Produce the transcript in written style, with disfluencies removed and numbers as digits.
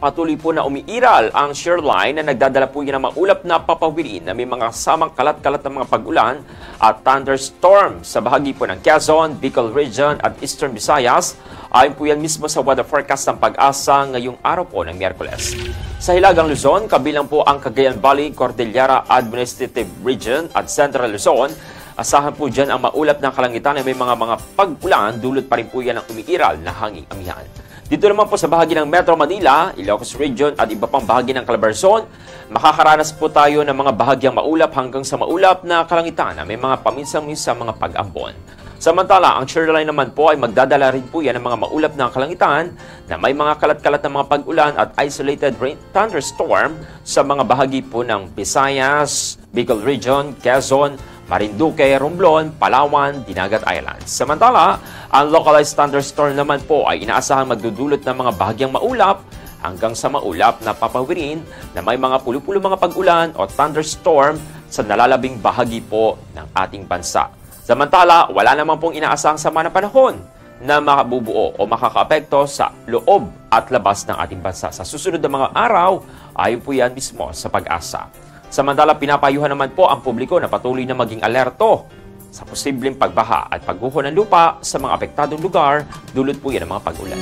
Patuloy po na umiiral ang shoreline na nagdadala po yan ng maulap na papawirin na may mga kasamang kalat-kalat ng mga pag-ulan at thunderstorm sa bahagi po ng Quezon, Bicol Region at Eastern Visayas. Ayon po yan mismo sa weather forecast ng Pag-asa ngayong araw po ng Miyerkules. Sa Hilagang Luzon, kabilang po ang Cagayan Valley, Cordillera Administrative Region at Central Luzon. Asahan po dyan ang maulap na kalangitan na may mga pag-ulan, dulot pa rin po yan ang umiiral na hanging amihan. Dito naman po sa bahagi ng Metro Manila, Ilocos Region at iba pang bahagi ng Calabarzon, makakaranas po tayo ng mga bahagyang maulap hanggang sa maulap na kalangitan na may mga paminsan-minsang mga pag-ambon. Samantala, ang shoreline naman po ay magdadala rin po yan ng mga maulap na kalangitan na may mga kalat-kalat na mga pag-ulan at isolated rain thunderstorm sa mga bahagi po ng Visayas, Bicol Region, Quezon, Marinduque, Romblon, Palawan, Dinagat Islands. Samantala, ang localized thunderstorm naman po ay inaasahang magdudulot ng mga bahagyang maulap hanggang sa maulap na papawirin na may mga pulo-pulo mga pag-ulan o thunderstorm sa nalalabing bahagi po ng ating bansa. Samantala, wala naman pong inaasahang sama na panahon na makabubuo o makakaapekto sa loob at labas ng ating bansa. Sa susunod na mga araw, ayon po yan mismo sa Pag-asa. Samantala, pinapayuhan naman po ang publiko na patuloy na maging alerto sa posibleng pagbaha at pagguho ng lupa sa mga apektadong lugar, dulot po yan ng mga pag-ulan.